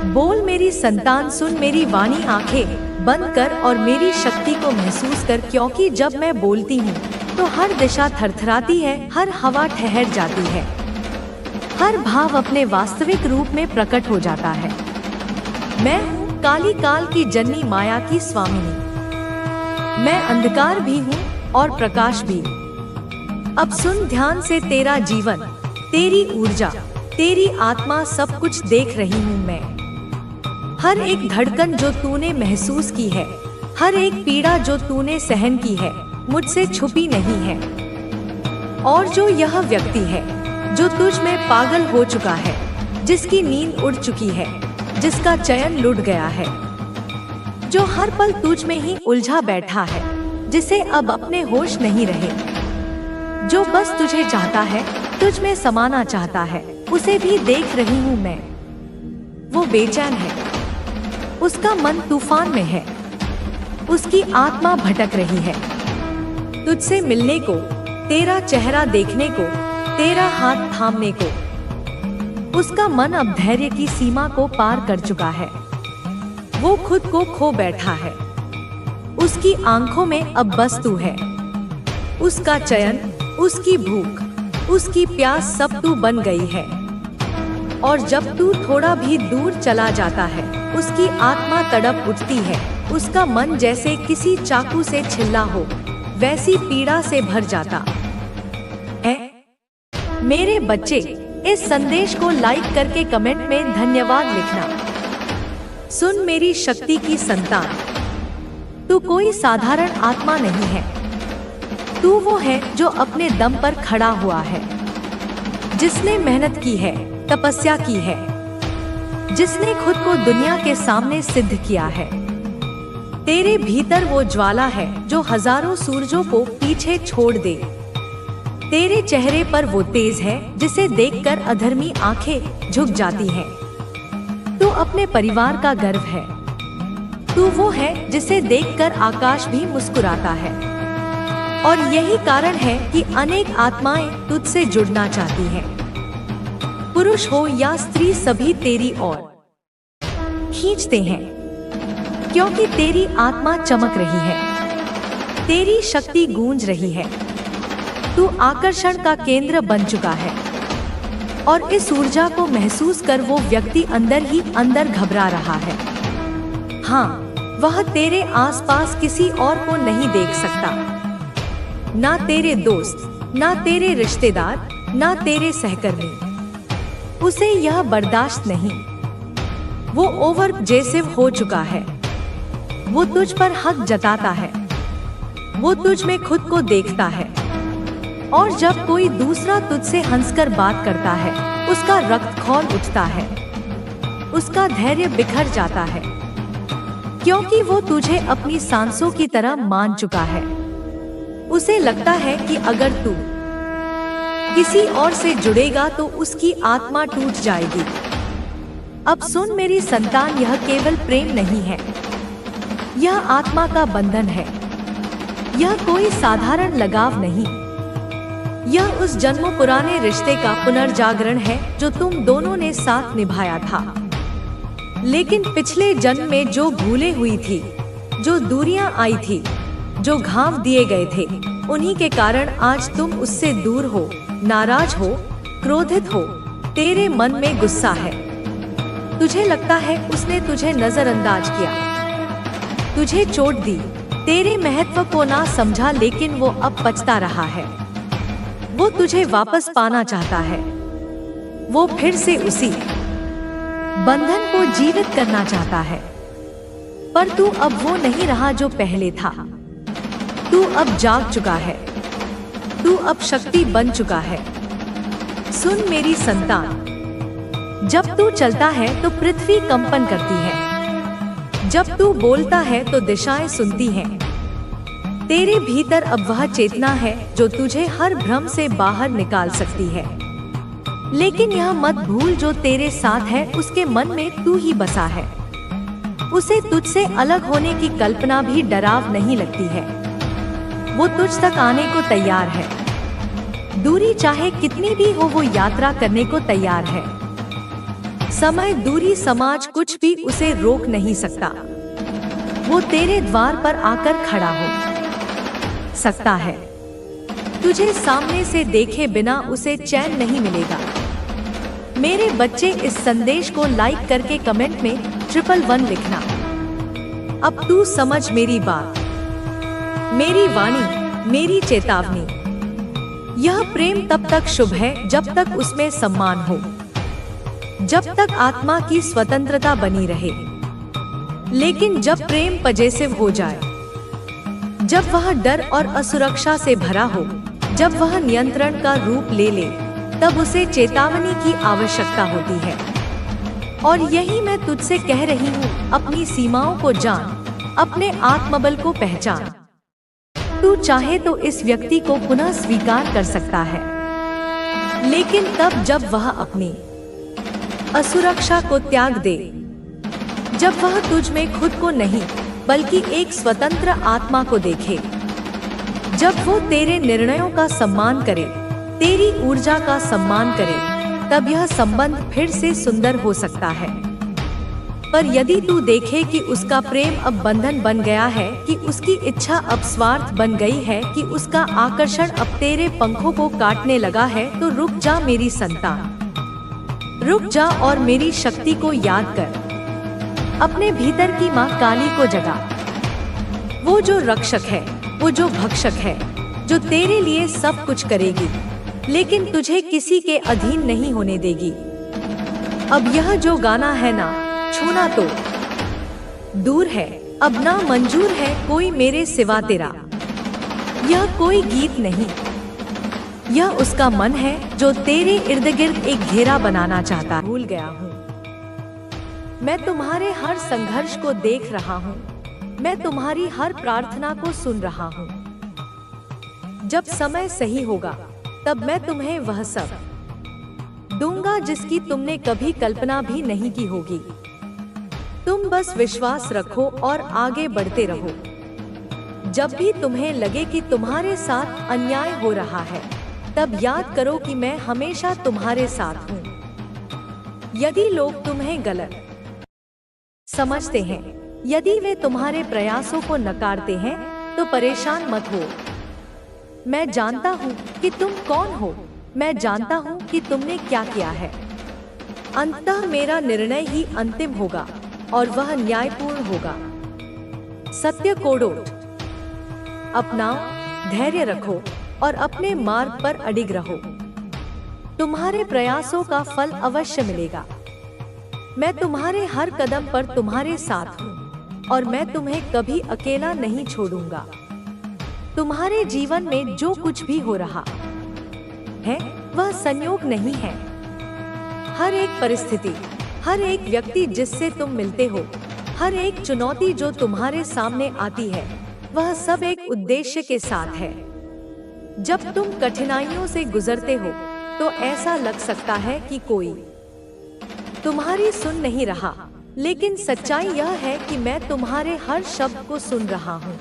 बोल मेरी संतान, सुन मेरी वाणी, आंखें बंद कर और मेरी शक्ति को महसूस कर, क्योंकि जब मैं बोलती हूँ तो हर दिशा थरथराती है, हर हवा ठहर जाती है, हर भाव अपने वास्तविक रूप में प्रकट हो जाता है। मैं हूँ काली काल की जननी, माया की स्वामिनी। मैं अंधकार भी हूँ और प्रकाश भी। अब सुन ध्यान से, तेरा जीवन, तेरी ऊर्जा, तेरी आत्मा, सब कुछ देख रही हूँ मैं। हर एक धड़कन जो तूने महसूस की है, हर एक पीड़ा जो तूने सहन की है, मुझसे छुपी नहीं है। और जो यह व्यक्ति है जो तुझ में पागल हो चुका है, जिसकी नींद उड़ चुकी है, जिसका चयन लुट गया है, जो हर पल तुझ में ही उलझा बैठा है, जिसे अब अपने होश नहीं रहे, जो बस तुझे चाहता है, तुझ में समाना चाहता है, उसे भी देख रही हूँ मैं। वो बेचैन है, उसका मन तूफान में है, उसकी आत्मा भटक रही है। तुझसे मिलने को, तेरा चेहरा देखने को, तेरा हाथ थामने को। उसका मन अब धैर्य की सीमा को पार कर चुका है। वो खुद को खो बैठा है। उसकी आंखों में अब बस तू है। उसका चयन, उसकी भूख, उसकी प्यास, सब तू बन गई है। और जब तू थोड़ा भी दूर चला जाता है, उसकी आत्मा तड़प उठती है। उसका मन जैसे किसी चाकू से छिला हो, वैसी पीड़ा से भर जाता है। मेरे बच्चे, इस संदेश को लाइक करके कमेंट में धन्यवाद लिखना। सुन मेरी शक्ति की संतान, तू कोई साधारण आत्मा नहीं है। तू वो है जो अपने दम पर खड़ा हुआ है, जिसने मेहनत की है, तपस्या की है, जिसने खुद को दुनिया के सामने सिद्ध किया है। तेरे भीतर वो ज्वाला है जो हजारों सूरजों को पीछे छोड़ दे। तेरे चेहरे पर वो तेज है जिसे देखकर अधर्मी आंखें झुक जाती हैं। तू अपने परिवार का गर्व है। तू वो है जिसे देखकर आकाश भी मुस्कुराता है। और यही कारण है कि अनेक आत्माएं तुझसे जुड़ना चाहती हैं। पुरुष हो या स्त्री, सभी तेरी ओर खींचते हैं, क्योंकि तेरी आत्मा चमक रही है, तेरी शक्ति गूंज रही है। तू आकर्षण का केंद्र बन चुका है। और इस ऊर्जा को महसूस कर वो व्यक्ति अंदर ही अंदर घबरा रहा है। हाँ, वह तेरे आसपास किसी और को नहीं देख सकता। ना तेरे दोस्त, ना तेरे रिश्तेदार, ना तेरे सहकर्मी। उसे यह बर्दाश्त नहीं। वो ओवर जेसिव हो चुका है। वो तुझ पर हक जताता है। वो तुझ में खुद को देखता है। और जब कोई दूसरा तुझसे हंसकर बात करता है, उसका रक्त खौल उठता है, उसका धैर्य बिखर जाता है, क्योंकि वो तुझे अपनी सांसों की तरह मान चुका है। उसे लगता है कि अगर तू किसी और से जुड़ेगा तो उसकी आत्मा टूट जाएगी। अब सुन मेरी संतान, यह केवल प्रेम नहीं है, यह आत्मा का बंधन है। यह कोई साधारण लगाव नहीं, यह उस जन्मों पुराने रिश्ते का पुनर्जागरण है जो तुम दोनों ने साथ निभाया था। लेकिन पिछले जन्म में जो भूले हुई थी, जो दूरियां आई थी, जो घाव दिए गए थे, उन्हीं के कारण आज तुम उससे दूर हो, नाराज हो, क्रोधित हो। तेरे मन में गुस्सा है। तुझे लगता है उसने तुझे नजरअंदाज किया, तुझे चोट दी, तेरे महत्व को ना समझा, लेकिन वो अब पछता रहा है। वो तुझे वापस पाना चाहता है। वो फिर से उसी बंधन को जीवित करना चाहता है। पर तू अब वो नहीं रहा जो पहले था। तू अब जाग चुका है। तू अब शक्ति बन चुका है। सुन मेरी संतान, जब तू चलता है तो पृथ्वी कंपन करती है। जब तू बोलता है तो दिशाएं सुनती हैं। तेरे भीतर अब वह चेतना है जो तुझे हर भ्रम से बाहर निकाल सकती है। लेकिन यह मत भूल, जो तेरे साथ है उसके मन में तू ही बसा है। उसे तुझसे अलग होने की कल्पना भी डराव नहीं लगती है। वो तुझ तक आने को तैयार है। दूरी चाहे कितनी भी हो, वो यात्रा करने को तैयार है। समय, दूरी, समाज कुछ भी उसे रोक नहीं सकता। वो तेरे द्वार पर आकर खड़ा हो सकता है। तुझे सामने से देखे बिना उसे चैन नहीं मिलेगा। मेरे बच्चे, इस संदेश को लाइक करके कमेंट में 111 लिखना। अब तू समझ मेरी बात, मेरी वाणी, मेरी चेतावनी। यह प्रेम तब तक शुभ है जब तक उसमें सम्मान हो, जब तक आत्मा की स्वतंत्रता बनी रहे। लेकिन जब प्रेम पजेसिव हो जाए, जब वह डर और असुरक्षा से भरा हो, जब वह नियंत्रण का रूप ले ले, तब उसे चेतावनी की आवश्यकता होती है। और यही मैं तुझसे कह रही हूँ, अपनी सीमाओं को जान, अपने आत्मबल को पहचान। तू चाहे तो इस व्यक्ति को पुनः स्वीकार कर सकता है, लेकिन तब जब वह अपनी असुरक्षा को त्याग दे, जब वह तुझ में खुद को नहीं बल्कि एक स्वतंत्र आत्मा को देखे, जब वो तेरे निर्णयों का सम्मान करे, तेरी ऊर्जा का सम्मान करे, तब यह संबंध फिर से सुंदर हो सकता है। पर यदि तू देखे कि उसका प्रेम अब बंधन बन गया है, कि उसकी इच्छा अब स्वार्थ बन गई है, कि उसका आकर्षण अब तेरे पंखों को काटने लगा है, तो रुक जा मेरी संतान, रुक जा और मेरी शक्ति को याद कर। अपने भीतर की माँ काली को जगा। वो जो रक्षक है, वो जो भक्षक है, जो तेरे लिए सब कुछ करेगी, लेकिन तुझे किसी के अधीन नहीं होने देगी। अब यह जो गाना है ना, छूना तो दूर है, अब ना मंजूर है कोई मेरे सिवा तेरा। यह कोई गीत नहीं, यह उसका मन है जो तेरे इर्द गिर्द एक घेरा बनाना चाहता। भूल गया हूँ, मैं तुम्हारे हर संघर्ष को देख रहा हूँ, मैं तुम्हारी हर प्रार्थना को सुन रहा हूँ। जब समय सही होगा, तब मैं तुम्हें वह सब दूंगा जिसकी तुमने कभी कल्पना भी नहीं की होगी। तुम बस विश्वास रखो और आगे बढ़ते रहो। जब भी तुम्हें लगे कि तुम्हारे साथ अन्याय हो रहा है, तब याद करो कि मैं हमेशा तुम्हारे साथ हूँ। यदि लोग तुम्हें गलत समझते हैं, यदि वे तुम्हारे प्रयासों को नकारते हैं, तो परेशान मत हो। मैं जानता हूँ कि तुम कौन हो, मैं जानता हूँ कि तुमने क्या किया है। अंततः मेरा निर्णय ही अंतिम होगा और वह न्यायपूर्ण होगा। सत्य को डोट अपनाओ, धैर्य रखो और अपने मार्ग पर अडिग रहो। तुम्हारे प्रयासों का फल अवश्य मिलेगा। मैं तुम्हारे हर कदम पर तुम्हारे साथ हूँ और मैं तुम्हें कभी अकेला नहीं छोड़ूंगा। तुम्हारे जीवन में जो कुछ भी हो रहा है, वह संयोग नहीं है। हर एक परिस्थिति, हर एक व्यक्ति जिससे तुम मिलते हो, हर एक चुनौती जो तुम्हारे सामने आती है, वह सब एक उद्देश्य के साथ है। जब तुम कठिनाइयों से गुजरते हो, तो ऐसा लग सकता है कि कोई तुम्हारी सुन नहीं रहा, लेकिन सच्चाई यह है कि मैं तुम्हारे हर शब्द को सुन रहा हूँ।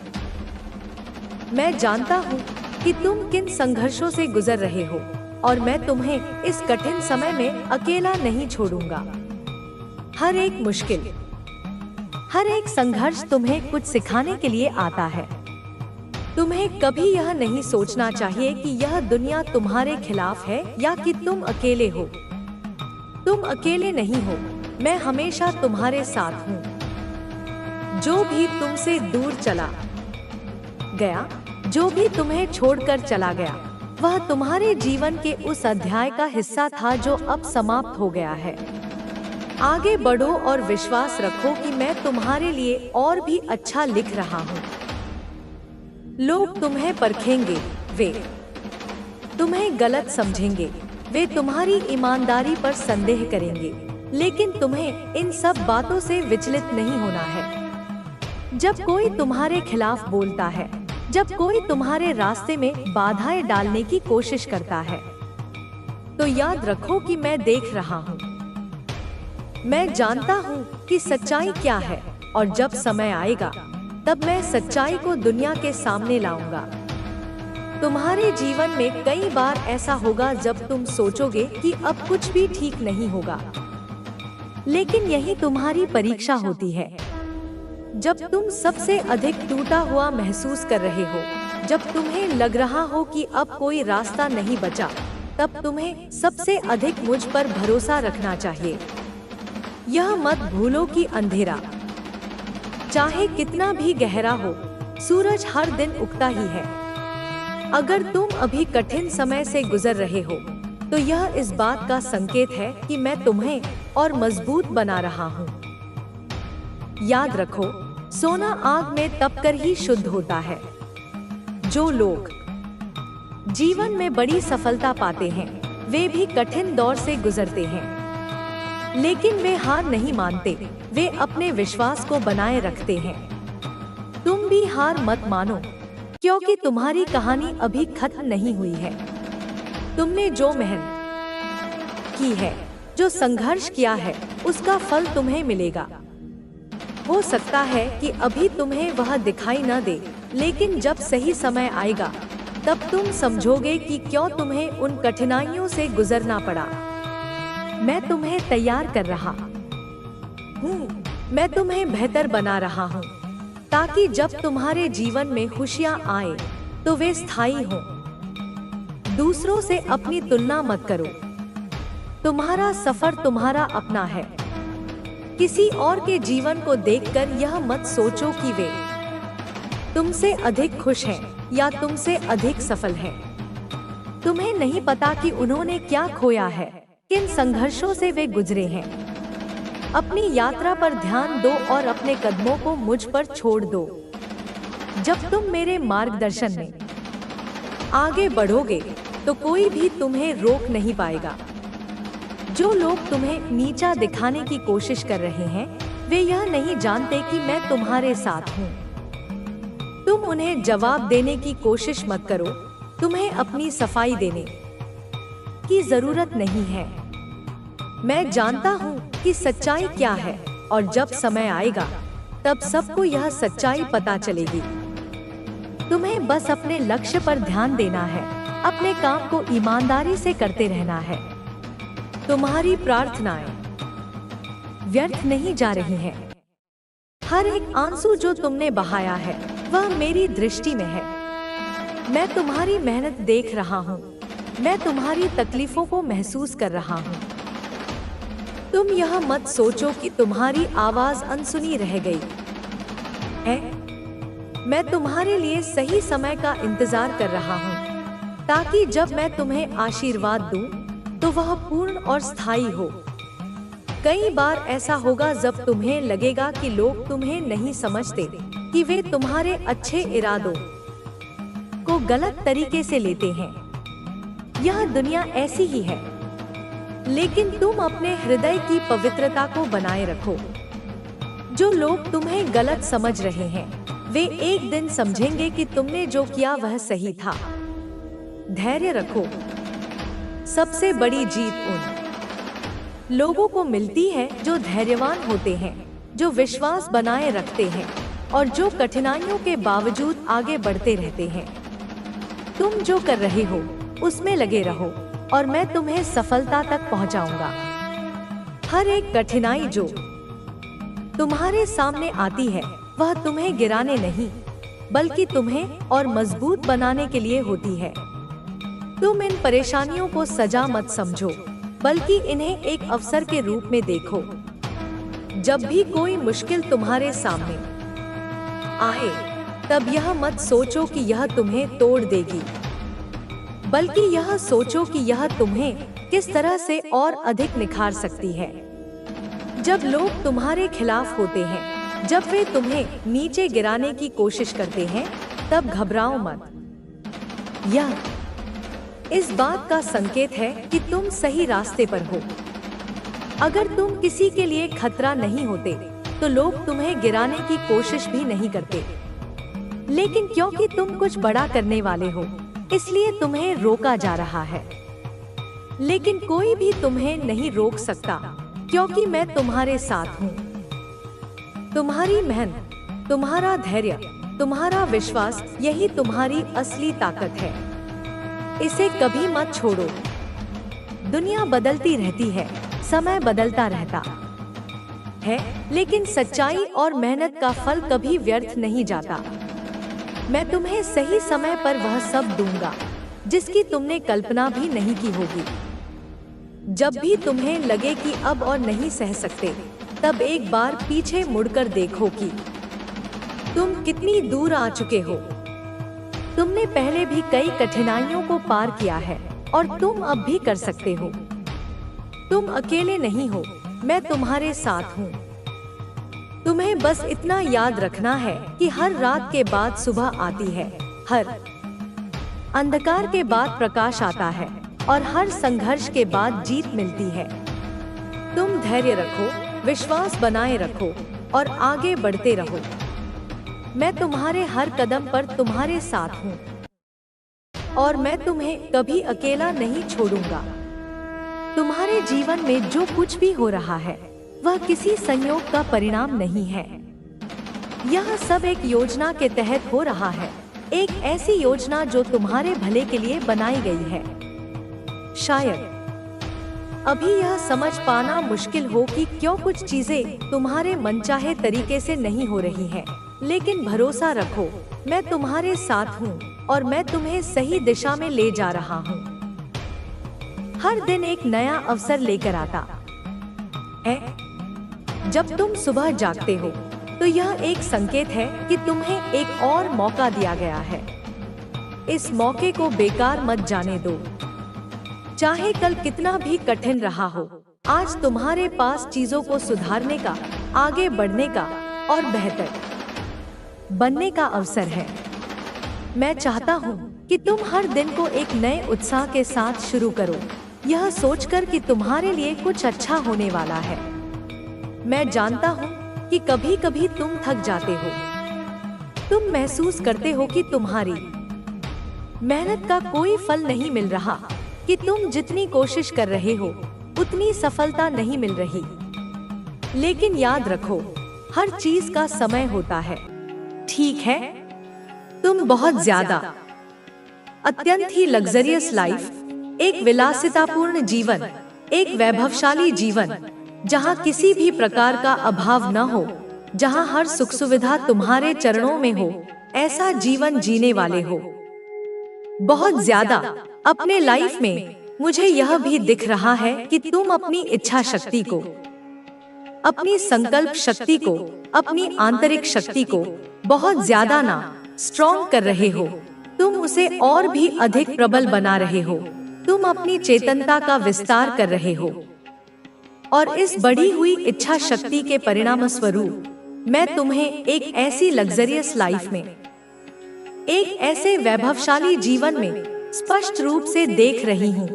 मैं जानता हूँ कि तुम किन संघर्षों से गुजर रहे हो और मैं तुम्हें इस कठिन समय में अकेला नहीं छोड़ूंगा। हर एक मुश्किल, हर एक संघर्ष तुम्हें कुछ सिखाने के लिए आता है। तुम्हें कभी यह नहीं सोचना चाहिए कि यह दुनिया तुम्हारे खिलाफ है या कि तुम अकेले हो। तुम अकेले नहीं हो, मैं हमेशा तुम्हारे साथ हूँ। जो भी तुमसे दूर चला गया, जो भी तुम्हें छोड़कर चला गया, वह तुम्हारे जीवन के उस अध्याय का हिस्सा था जो अब समाप्त हो गया है। आगे बढ़ो और विश्वास रखो कि मैं तुम्हारे लिए और भी अच्छा लिख रहा हूँ। लोग तुम्हें परखेंगे, वे तुम्हें गलत समझेंगे, वे तुम्हारी ईमानदारी पर संदेह करेंगे, लेकिन तुम्हें इन सब बातों से विचलित नहीं होना है। जब कोई तुम्हारे खिलाफ बोलता है, जब कोई तुम्हारे रास्ते में बाधाएं डालने की कोशिश करता है, तो याद रखो कि मैं देख रहा हूँ। मैं जानता हूँ कि सच्चाई क्या है और जब समय आएगा, तब मैं सच्चाई को दुनिया के सामने लाऊंगा। तुम्हारे जीवन में कई बार ऐसा होगा जब तुम सोचोगे कि अब कुछ भी ठीक नहीं होगा, लेकिन यही तुम्हारी परीक्षा होती है। जब तुम सबसे अधिक टूटा हुआ महसूस कर रहे हो, जब तुम्हें लग रहा हो कि अब कोई रास्ता नहीं बचा, तब तुम्हें सबसे अधिक मुझ पर भरोसा रखना चाहिए। यह मत भूलो कि अंधेरा चाहे कितना भी गहरा हो, सूरज हर दिन उगता ही है। अगर तुम अभी कठिन समय से गुजर रहे हो, तो यह इस बात का संकेत है कि मैं तुम्हें और मजबूत बना रहा हूँ। याद रखो, सोना आग में तपकर ही शुद्ध होता है। जो लोग जीवन में बड़ी सफलता पाते हैं, वे भी कठिन दौर से गुजरते हैं, लेकिन वे हार नहीं मानते, वे अपने विश्वास को बनाए रखते हैं। तुम भी हार मत मानो, क्योंकि तुम्हारी कहानी अभी खत्म नहीं हुई है। तुमने जो मेहनत की है, जो संघर्ष किया है, उसका फल तुम्हें मिलेगा। हो सकता है कि अभी तुम्हें वह दिखाई न दे, लेकिन जब सही समय आएगा, तब तुम समझोगे कि क्यों तुम्हें उन कठिनाइयों से गुजरना पड़ा। मैं तुम्हें तैयार कर रहा हूँ, मैं तुम्हें बेहतर बना रहा हूँ, ताकि जब तुम्हारे जीवन में खुशियाँ आए, तो वे स्थायी हों। दूसरों से अपनी तुलना मत करो। तुम्हारा सफर तुम्हारा अपना है। किसी और के जीवन को देखकर यह मत सोचो कि वे तुमसे अधिक खुश हैं या तुमसे अधिक सफल हैं। तुम्हें नहीं पता कि उन्होंने क्या खोया है, किन संघर्षों से वे गुजरे हैं। अपनी यात्रा पर ध्यान दो और अपने कदमों को मुझ पर छोड़ दो। जब तुम मेरे मार्गदर्शन में आगे बढ़ोगे, तो कोई भी तुम्हें रोक नहीं पाएगा। जो लोग तुम्हें नीचा दिखाने की कोशिश कर रहे हैं, वे यह नहीं जानते कि मैं तुम्हारे साथ हूँ। तुम उन्हें जवाब देने की कोशिश मत करो। तुम्हें अपनी सफाई देने की जरूरत नहीं है। मैं जानता हूँ कि सच्चाई क्या है, और जब समय आएगा, तब सबको यह सच्चाई पता चलेगी। तुम्हें बस अपने लक्ष्य पर ध्यान देना है, अपने काम को ईमानदारी से करते रहना है। तुम्हारी प्रार्थनाएं व्यर्थ नहीं जा रही हैं। हर एक आंसू जो तुमने बहाया है, वह मेरी दृष्टि में है। मैं तुम्हारी मेहनत देख रहा हूँ। मैं तुम्हारी तकलीफों को महसूस कर रहा हूँ। तुम यह मत सोचो कि तुम्हारी आवाज अनसुनी रह गई है। मैं तुम्हारे लिए सही समय का इंतजार कर रहा हूँ, ताकि जब मैं तुम्हें आशीर्वाद दूं, तो वह पूर्ण और स्थायी हो। कई बार ऐसा होगा जब तुम्हें लगेगा कि लोग तुम्हें नहीं समझते, कि वे तुम्हारे अच्छे इरादों को गलत तरीके से लेते हैं। यह दुनिया ऐसी ही है, लेकिन तुम अपने हृदय की पवित्रता को बनाए रखो। जो लोग तुम्हें गलत समझ रहे हैं, वे एक दिन समझेंगे कि तुमने जो किया वह सही था। धैर्य रखो। सबसे बड़ी जीत उन लोगों को मिलती है जो धैर्यवान होते हैं, जो विश्वास बनाए रखते हैं और जो कठिनाइयों के बावजूद आगे बढ़ते रहते हैं। तुम जो कर रहे हो, उसमें लगे रहो और मैं तुम्हें सफलता तक पहुंचाऊंगा। हर एक कठिनाई जो तुम्हारे सामने आती है, वह तुम्हें गिराने नहीं, बल्कि तुम्हें और मजबूत बनाने के लिए होती है। तुम इन परेशानियों को सजा मत समझो, बल्कि इन्हें एक अवसर के रूप में देखो। जब भी कोई मुश्किल तुम्हारे सामने आए, तब यह मत सोचो कि यह तुम्हें तोड़ देगी, बल्कि यह सोचो कि यह तुम्हें किस तरह से और अधिक निखार सकती है। जब लोग तुम्हारे खिलाफ होते हैं, जब वे तुम्हें नीचे गिराने की कोशिश करते हैं, तब घबराओ मत। यह इस बात का संकेत है कि तुम सही रास्ते पर हो। अगर तुम किसी के लिए खतरा नहीं होते, तो लोग तुम्हें गिराने की कोशिश भी नहीं करते। लेकिन क्योंकि तुम कुछ बड़ा करने वाले हो, इसलिए तुम्हें रोका जा रहा है। लेकिन कोई भी तुम्हें नहीं रोक सकता, क्योंकि मैं तुम्हारे साथ हूँ। तुम्हारी मेहनत, तुम्हारा धैर्य, तुम्हारा विश्वास, यही तुम्हारी असली ताकत है। इसे कभी मत छोड़ो। दुनिया बदलती रहती है, समय बदलता रहता है, लेकिन सच्चाई और मेहनत का फल कभी व्यर्थ नहीं जाता। मैं तुम्हें सही समय पर वह सब दूंगा जिसकी तुमने कल्पना भी नहीं की होगी। जब भी तुम्हें लगे कि अब और नहीं सह सकते, तब एक बार पीछे मुड़कर देखो कि तुम कितनी दूर आ चुके हो। तुमने पहले भी कई कठिनाइयों को पार किया है और तुम अब भी कर सकते हो। तुम अकेले नहीं हो, मैं तुम्हारे साथ हूँ। तुम्हें बस इतना याद रखना है कि हर रात के बाद सुबह आती है, हर अंधकार के बाद प्रकाश आता है और हर संघर्ष के बाद जीत मिलती है। तुम धैर्य रखो, विश्वास बनाए रखो और आगे बढ़ते रहो। मैं तुम्हारे हर कदम पर तुम्हारे साथ हूँ और मैं तुम्हें कभी अकेला नहीं छोड़ूंगा। तुम्हारे जीवन में जो कुछ भी हो रहा है वह किसी संयोग का परिणाम नहीं है। यह सब एक योजना के तहत हो रहा है, एक ऐसी योजना जो तुम्हारे भले के लिए बनाई गई है। शायद अभी यह समझ पाना मुश्किल हो कि क्यों कुछ चीजें तुम्हारे मनचाहे तरीके से नहीं हो रही हैं, लेकिन भरोसा रखो, मैं तुम्हारे साथ हूँ और मैं तुम्हें सही दिशा में ले जा रहा हूँ। हर दिन एक नया अवसर लेकर आता है। जब तुम सुबह जागते हो तो यह एक संकेत है कि तुम्हें एक और मौका दिया गया है। इस मौके को बेकार मत जाने दो। चाहे कल कितना भी कठिन रहा हो, आज तुम्हारे पास चीजों को सुधारने का, आगे बढ़ने का और बेहतर बनने का अवसर है। मैं चाहता हूँ कि तुम हर दिन को एक नए उत्साह के साथ शुरू करो, यह सोचकर कि तुम्हारे लिए कुछ अच्छा होने वाला है। मैं जानता हूँ कि कभी कभी तुम थक जाते हो। तुम महसूस करते हो कि तुम्हारी मेहनत का कोई फल नहीं मिल रहा, कि तुम जितनी कोशिश कर रहे हो उतनी सफलता नहीं मिल रही। लेकिन याद रखो, हर चीज का समय होता है। ठीक है, तुम बहुत ज्यादा अत्यंत ही लग्जरियस लाइफ, एक विलासितापूर्ण जीवन, एक वैभवशाली जीवन जहां किसी भी प्रकार का अभाव न हो, जहां हर सुख सुविधा तुम्हारे चरणों में हो, ऐसा जीवन जीने वाले हो। बहुत ज्यादा अपने लाइफ में मुझे यह भी दिख रहा है कि तुम अपनी इच्छा शक्ति को, अपनी संकल्प शक्ति को, अपनी आंतरिक शक्ति को बहुत ज्यादा ना स्ट्रॉन्ग कर रहे हो। तुम उसे और भी अधिक प्रबल बना रहे हो। तुम अपनी चेतनता का विस्तार कर रहे हो और इस बढ़ी हुई इच्छा शक्ति के परिणाम स्वरूप मैं तुम्हें एक ऐसी लग्जरियस लाइफ में, एक ऐसे वैभवशाली जीवन में स्पष्ट रूप से देख रही हूँ,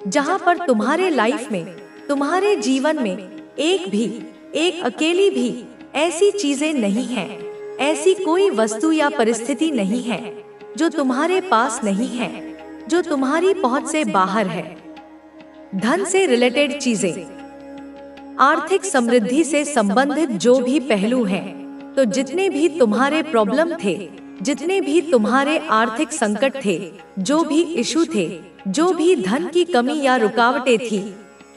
जहाँ पर तुम्हारे लाइफ में, तुम्हारे जीवन में एक अकेली भी ऐसी चीजें नहीं हैं, ऐसी कोई वस्तु या परिस्थिति नहीं है जो तुम्हारे पास नहीं है, जो तुम्हारी पहुंच से बाहर है। धन से रिलेटेड चीजें, आर्थिक समृद्धि से संबंधित जो भी पहलू हैं, तो जितने भी तुम्हारे प्रॉब्लम थे, जितने भी तुम्हारे आर्थिक संकट थे, जो भी इशू थे, जो भी धन की कमी या रुकावटें थी,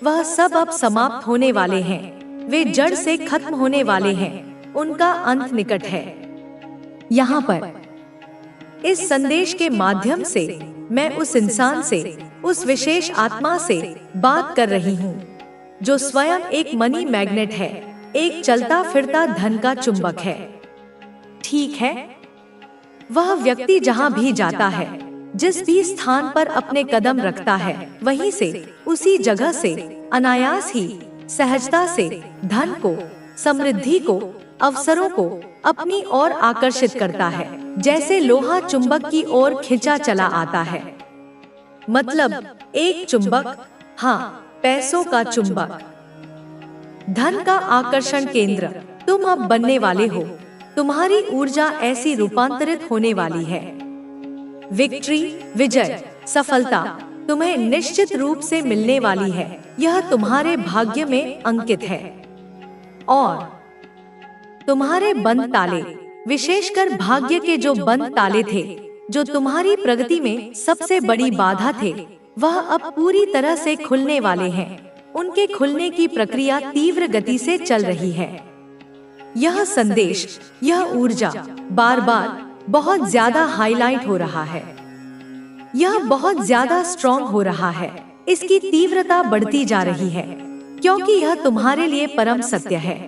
वह सब अब समाप्त होने वाले हैं। वे जड़ से खत्म होने वाले हैं, उनका अंत निकट है। यहाँ पर इस संदेश के माध्यम से मैं उस इंसान से, उस विशेष आत्मा से बात कर रही हूँ जो स्वयं एक मनी मैग्नेट है, एक चलता फिरता धन का चुंबक है। ठीक है, वह व्यक्ति जहाँ भी जाता है, जिस भी स्थान पर अपने कदम रखता है, वहीं से, उसी जगह से अनायास ही, सहजता से धन को, समृद्धि को, अवसरों को अपनी ओर आकर्षित करता है, जैसे लोहा चुंबक की ओर खिंचा चला आता है। मतलब एक चुंबक, हाँ, पैसों का चुंबक, धन का आकर्षण केंद्र तुम अब बनने वाले हो। तुम्हारी ऊर्जा ऐसी रूपांतरित होने वाली है। विक्ट्री, विजय, सफलता तुम्हें निश्चित रूप से मिलने वाली है। यह तुम्हारे भाग्य में अंकित है और तुम्हारे बंद ताले, विशेषकर भाग्य के जो बंद ताले थे, जो तुम्हारी प्रगति में सबसे बड़ी बाधा थे, वह अब पूरी तरह से खुलने वाले हैं। उनके खुलने की प्रक्रिया तीव्र गति से चल रही है। यह संदेश, यह ऊर्जा बार बार बहुत ज्यादा हाईलाइट हो रहा है। यह बहुत ज्यादा स्ट्रॉन्ग हो रहा है। इसकी तीव्रता बढ़ती जा रही है, क्योंकि यह तुम्हारे लिए परम सत्य है।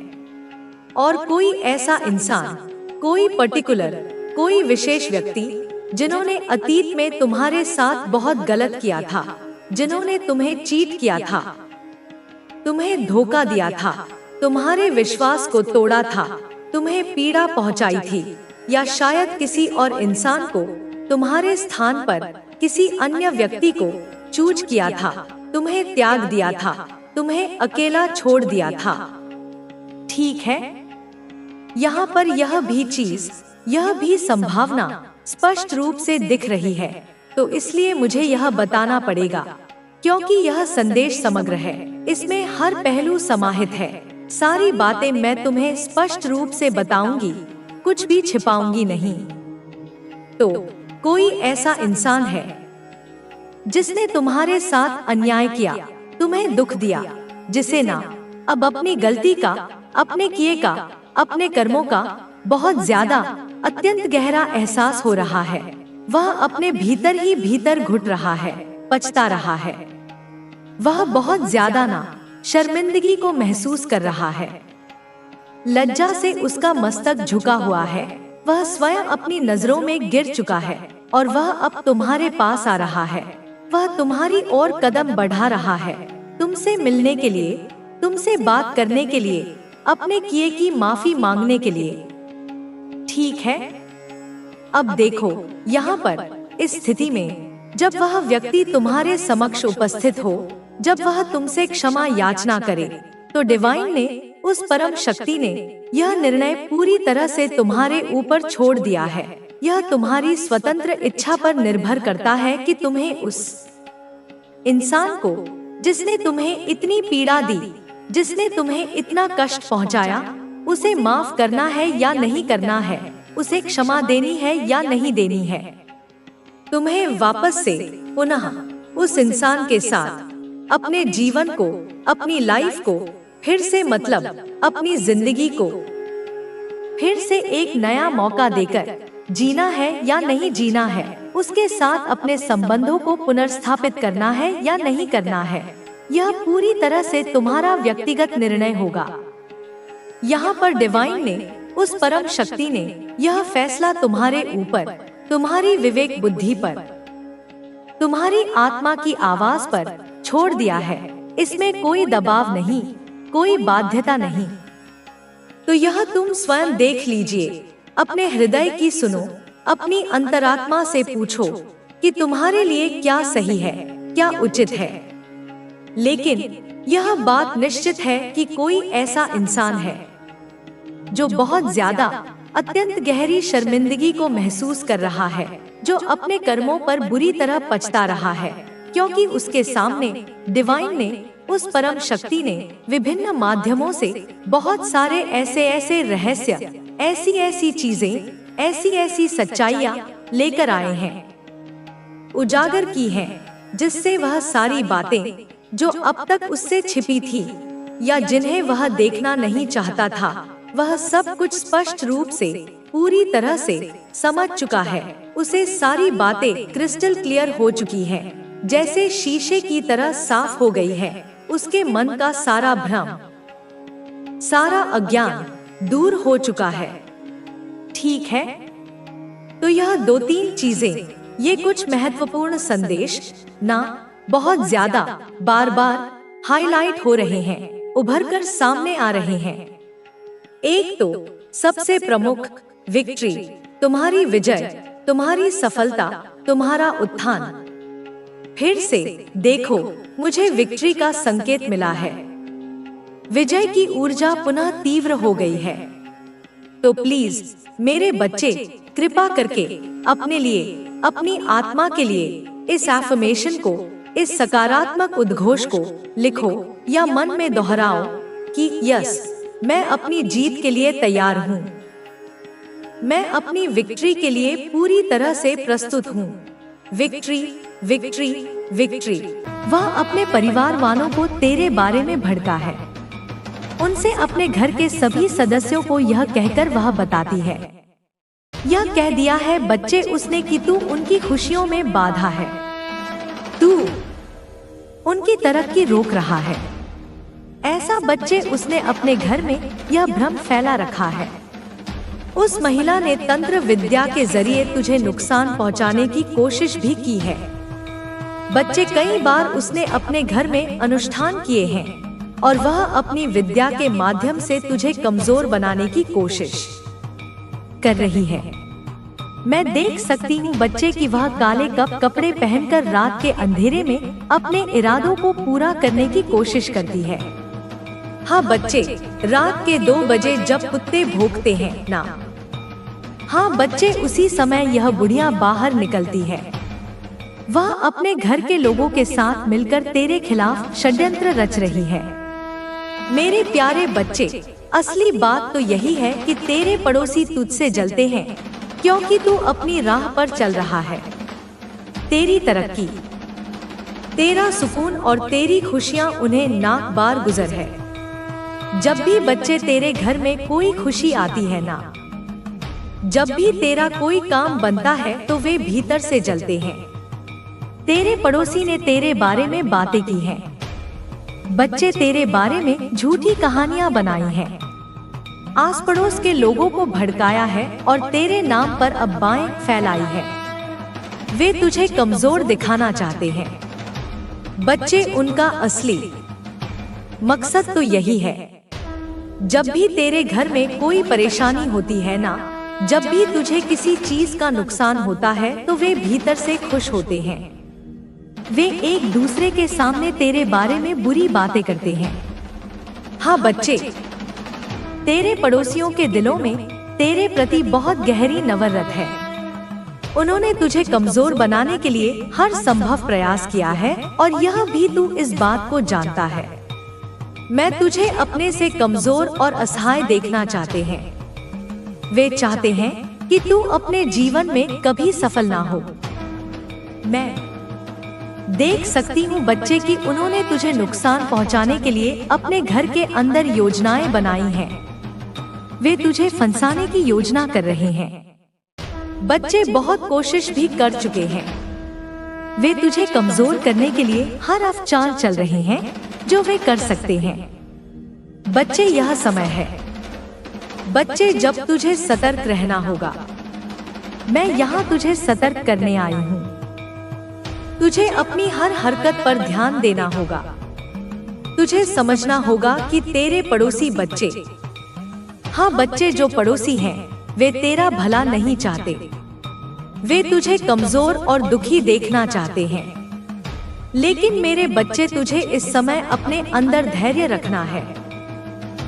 और कोई ऐसा इंसान, कोई पर्टिकुलर, कोई विशेष व्यक्ति जिन्होंने अतीत में तुम्हारे साथ बहुत गलत किया था, जिन्होंने तुम्हें चीट किया था, तुम्हें धोखा दिया था, तुम्हारे विश्वास को तोड़ा था, तुम्हें पीड़ा पहुंचाई थी, या शायद किसी और इंसान को तुम्हारे स्थान पर किसी अन्य व्यक्ति को चूज किया था, तुम्हें त्याग दिया था, तुम्हें अकेला छोड़ दिया था। ठीक है, यहाँ पर यह भी चीज, यह भी संभावना स्पष्ट रूप से दिख रही है। तो इसलिए मुझे यह बताना पड़ेगा, क्योंकि यह संदेश समग्र है, इसमें हर पहलू समाहित है। सारी बातें मैं तुम्हें स्पष्ट रूप से बताऊंगी, कुछ भी छिपाऊंगी नहीं। तो कोई ऐसा इंसान है जिसने तुम्हारे साथ अन्याय किया, तुम्हें दुख दिया, जिसे ना अब अपनी गलती का, अपने किए का, अपने कर्मों का बहुत ज्यादा, अत्यंत गहरा एहसास हो रहा है। वह अपने भीतर ही भीतर घुट रहा है, पछता रहा है। वह बहुत ज्यादा ना शर्मिंदगी को महसूस कर रहा है। लज्जा से उसका मस्तक झुका हुआ है। वह स्वयं अपनी नजरों में गिर चुका है और वह अब तुम्हारे पास आ रहा है। वह तुम्हारी ओर कदम बढ़ा रहा है, तुमसे मिलने के लिए, तुमसे बात करने के लिए, अपने किए की माफी मांगने के लिए। ठीक है, अब देखो, यहाँ पर इस स्थिति में जब वह व्यक्ति तुम्हारे समक्ष उपस्थित हो, जब वह तुमसे क्षमा याचना करे, तो डिवाइन ने, उस परम शक्ति ने यह निर्णय पूरी तरह से तुम्हारे ऊपर छोड़ दिया है। यह तुम्हारी स्वतंत्र इच्छा पर निर्भर करता है कि तुम्हें उस इंसान को, जिसने तुम्हें इतनी पीड़ा दी, जिसने तुम्हें इतना कष्ट पहुंचाया, उसे माफ करना है या नहीं करना है, उसे क्षमा देनी है या नहीं देनी है। तुम्हें वापस से पुनः उस इंसान के साथ अपने जीवन को, अपनी लाइफ को फिर से, मतलब अपनी जिंदगी को फिर से एक नया मौका देकर जीना है या नहीं जीना है, उसके साथ अपने संबंधों को पुनर्स्थापित करना है या नहीं करना है। यह पूरी तरह से तुम्हारा व्यक्तिगत निर्णय होगा। यहाँ पर डिवाइन ने, उस परम शक्ति ने यह फैसला तुम्हारे ऊपर, तुम्हारी विवेक बुद्धि पर, तुम्हारी आत्मा की आवाज पर छोड़ दिया है। इसमें कोई दबाव नहीं, कोई बाध्यता नहीं। तो यह तुम स्वयं देख लीजिए, अपने हृदय की सुनो, अपनी अंतरात्मा से पूछो कि तुम्हारे लिए क्या सही है, क्या उचित है। लेकिन यह बात निश्चित है कि कोई ऐसा इंसान है जो बहुत ज्यादा, अत्यंत गहरी शर्मिंदगी को महसूस कर रहा है, जो अपने कर्मों पर बुरी तरह पछता रहा है, क्योंकि उसके सामने डिवाइन ने, उस परम शक्ति ने विभिन्न माध्यमों से बहुत सारे ऐसे रहस्य, ऐसी चीजें, ऐसी सच्चाइयाँ लेकर आए हैं, उजागर की हैं, जिससे वह सारी बातें जो अब तक उससे छिपी थी या जिन्हें वह देखना नहीं चाहता था, वह सब कुछ स्पष्ट रूप से, पूरी तरह से समझ चुका है। उसे सारी बातें क्रिस्टल क्लियर हो चुकी हैं, जैसे शीशे की तरह साफ हो गई है। उसके मन का सारा भ्रम, सारा अज्ञान दूर हो चुका है। ठीक है, तो यह 2-3 चीजें, ये कुछ महत्वपूर्ण संदेश ना बहुत ज्यादा बार बार हाईलाइट हो रहे हैं, उभरकर सामने आ रहे हैं। एक तो सबसे प्रमुख, विक्ट्री, तुम्हारी विजय, तुम्हारी सफलता, तुम्हारा उत्थान। फिर से देखो, मुझे विक्ट्री का संकेत मिला है। विजय की ऊर्जा पुनः तीव्र हो गई है। तो प्लीज मेरे बच्चे, कृपा करके अपने लिए, अपनी आत्मा के लिए इस एफर्मेशन को, इस सकारात्मक उद्घोष को लिखो या मन में दोहराओ कि यस, मैं अपनी जीत के लिए तैयार हूँ। मैं अपनी विक्ट्री के लिए पूरी तरह से प्रस्तुत हूँ। Victory, victory, victory. वह अपने परिवार वालों को तेरे बारे में भड़का है। उनसे अपने घर के सभी सदस्यों को यह कहकर वह बताती है, यह कह दिया है बच्चे उसने कि तू उनकी खुशियों में बाधा है, तू उनकी तरक्की रोक रहा है। ऐसा बच्चे उसने अपने घर में यह भ्रम फैला रखा है। उस महिला ने तंत्र विद्या के जरिए तुझे नुकसान पहुंचाने की कोशिश भी की है। बच्चे कई बार उसने अपने घर में अनुष्ठान किए हैं और वह अपनी विद्या के माध्यम से तुझे कमजोर बनाने की कोशिश कर रही है। मैं देख सकती हूँ बच्चे कि वह काले कपड़े पहनकर रात के अंधेरे में अपने इरादों को पूरा करने की कोशिश करती है। हाँ बच्चे, रात के 2 बजे जब कुत्ते भौंकते हैं ना, हाँ बच्चे, उसी समय यह बुढ़िया बाहर निकलती है। वह अपने घर के लोगों के साथ मिलकर तेरे खिलाफ षड्यंत्र रच रही है। मेरे प्यारे बच्चे, असली बात तो यही है कि तेरे पड़ोसी तुझसे जलते हैं क्योंकि तू अपनी राह पर चल रहा है। तेरी तरक्की, तेरा सुकून और तेरी खुशियाँ उन्हें नाक बार गुजर है। जब भी बच्चे तेरे घर में कोई खुशी आती है ना, जब भी तेरा कोई काम बनता है तो वे भीतर से जलते हैं। तेरे पड़ोसी ने तेरे बारे में बातें की हैं। बच्चे, तेरे बारे में झूठी कहानियां बनाई हैं, आस पड़ोस के लोगों को भड़काया है और तेरे नाम पर अफवाहें फैलाई है। वे तुझे कमजोर दिखाना चाहते हैं। बच्चे, उनका असली मकसद तो यही है। जब भी तेरे घर में कोई परेशानी होती है ना, जब भी तुझे किसी चीज का नुकसान होता है तो वे भीतर से खुश होते हैं। वे एक दूसरे के सामने तेरे बारे में बुरी बातें करते हैं। हाँ बच्चे, तेरे पड़ोसियों के दिलों में तेरे प्रति बहुत गहरी नफरत है। उन्होंने तुझे कमजोर बनाने के लिए हर संभव प्रयास किया है और यह भी तू इस बात को जानता है। मैं तुझे अपने से कमजोर और असहाय देखना चाहते हैं। वे चाहते हैं कि तू अपने जीवन में कभी सफल ना हो। मैं देख सकती हूँ बच्चे कि उन्होंने तुझे नुकसान पहुँचाने के लिए अपने घर के अंदर योजनाएं बनाई हैं। वे तुझे फंसाने की योजना कर रहे हैं। बच्चे बहुत कोशिश भी कर चुके हैं। वे तुझे कमजोर करने के लिए हर अफचाल चल रहे हैं जो वे कर सकते हैं। बच्चे, यह समय है बच्चे जब तुझे सतर्क रहना होगा। मैं यहाँ तुझे सतर्क करने आई हूँ। तुझे अपनी हर हरकत पर ध्यान देना होगा। तुझे समझना होगा कि तेरे पड़ोसी बच्चे, हाँ बच्चे, जो पड़ोसी हैं, वे तेरा भला नहीं चाहते। वे तुझे कमजोर और दुखी देखना चाहते हैं। लेकिन मेरे बच्चे, तुझे इस समय अपने अंदर धैर्य रखना है।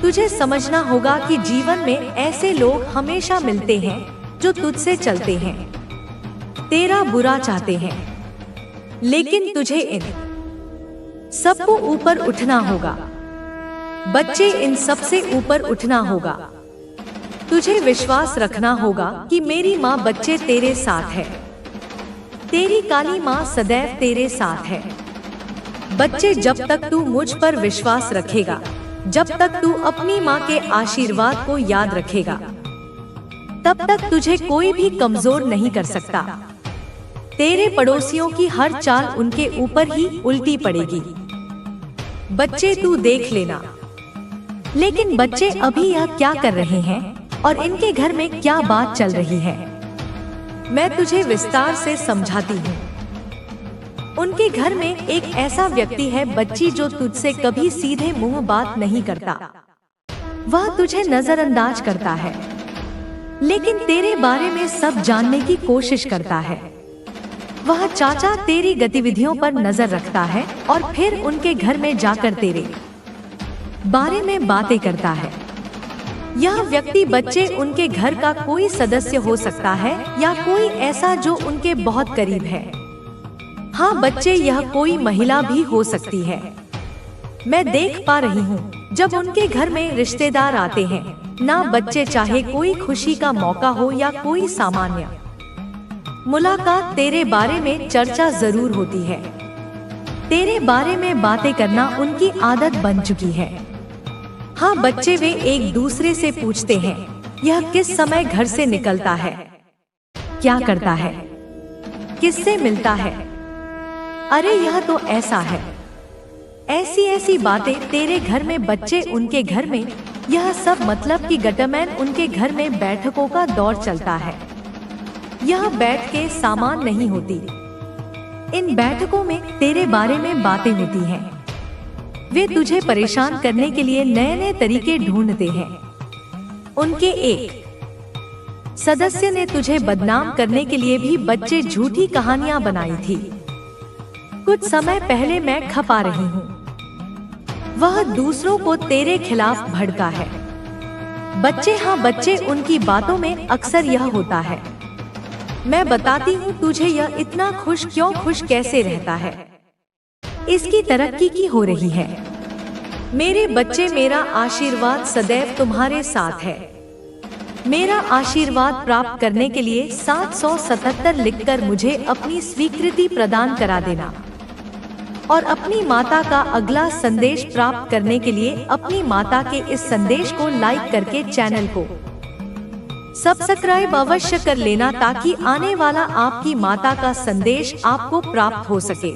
तुझे समझना होगा कि जीवन में ऐसे लोग हमेशा मिलते हैं जो तुझसे चलते हैं, तेरा बुरा चाहते हैं। लेकिन तुझे इन सबको ऊपर उठना होगा। बच्चे, इन सब से ऊपर उठना होगा। तुझे विश्वास रखना होगा कि मेरी माँ बच्चे तेरे साथ है। तेरी काली माँ सदैव तेरे साथ है। बच्चे, जब तक तू मुझ पर विश्वास रखेगा, जब तक तू अपनी माँ के आशीर्वाद को याद रखेगा, तब तक तुझे कोई भी कमजोर नहीं कर सकता। तेरे पड़ोसियों की हर चाल उनके ऊपर ही उल्टी पड़ेगी। बच्चे, तू देख लेना। लेकिन बच्चे, अभी यह क्या कर रहे हैं और इनके घर में क्या बात चल रही है, मैं तुझे विस्तार से समझाती हूँ। उनके घर में एक ऐसा व्यक्ति है बच्ची, जो तुझसे कभी सीधे मुंह बात नहीं करता। वह तुझे नजरअंदाज करता है, लेकिन तेरे बारे में सब जानने की कोशिश करता है। वह चाचा तेरी गतिविधियों पर नजर रखता है और फिर उनके घर में जाकर तेरे बारे में बातें करता है। यह व्यक्ति बच्चे उनके घर का कोई सदस्य हो सकता है या कोई ऐसा जो उनके बहुत करीब है। हाँ बच्चे, यह कोई महिला भी हो सकती है। मैं देख पा रही हूँ जब उनके घर में रिश्तेदार आते हैं ना बच्चे, चाहे कोई खुशी का मौका हो या कोई सामान्य मुलाकात, तेरे बारे में चर्चा जरूर होती है। तेरे बारे में बातें करना उनकी आदत बन चुकी है। हाँ बच्चे वे एक दूसरे से पूछते हैं, यह किस समय घर से निकलता है, क्या करता है, किससे मिलता है, अरे यह तो ऐसा है। ऐसी ऐसी बातें तेरे घर में बच्चे उनके घर में, यह सब मतलब कि गटरमैन उनके घर में बैठकों का दौर चलता है। यह बैठ के सामान नहीं होती, इन बैठकों में तेरे बारे में बातें होती हैं। वे तुझे परेशान करने के लिए नए नए तरीके ढूंढते हैं। उनके एक सदस्य ने तुझे बदनाम करने के लिए भी बच्चे झूठी कहानियां बनाई थी। कुछ समय पहले मैं खपा रही हूँ, वह दूसरों को तेरे खिलाफ भड़का है। बच्चे हाँ बच्चे उनकी बातों में अक्सर यह होता है। मैं बताती हूँ तुझे, यह इतना खुश कैसे रहता है, इसकी तरक्की की हो रही है। मेरे बच्चे मेरा आशीर्वाद सदैव तुम्हारे साथ है। मेरा आशीर्वाद प्राप्त करने के लिए 777 लिखकर मुझे अपनी स्वीकृति प्रदान करा देना, और अपनी माता का अगला संदेश प्राप्त करने के लिए अपनी माता के इस संदेश को लाइक करके चैनल को सब्सक्राइब अवश्य कर लेना, ताकि आने वाला आपकी माता का संदेश आपको प्राप्त हो सके।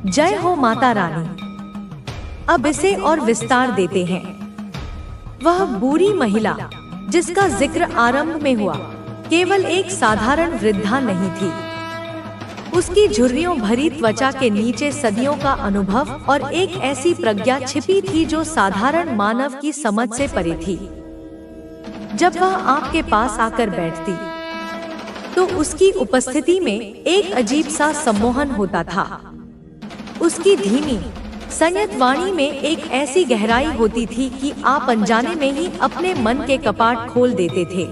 जय हो माता रानी। अब इसे और विस्तार देते हैं। वह बूढ़ी महिला जिसका जिक्र आरंभ में हुआ, केवल एक साधारण वृद्धा नहीं थी। उसकी झुर्रियों भरी त्वचा के नीचे सदियों का अनुभव और एक ऐसी प्रज्ञा छिपी थी जो साधारण मानव की समझ से परे थी। जब वह आपके पास आकर बैठती, तो उसकी उपस्थिति में एक अजीब सा सम्मोहन होता था। उसकी धीमी संयत वाणी में एक ऐसी गहराई होती थी कि आप अनजाने में ही अपने मन के कपाट खोल देते थे।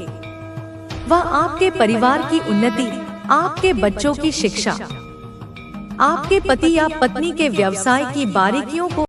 वह आपके परिवार की उन्नति, आपके बच्चों की शिक्षा, आपके पति या पत्नी के व्यवसाय की बारीकियों को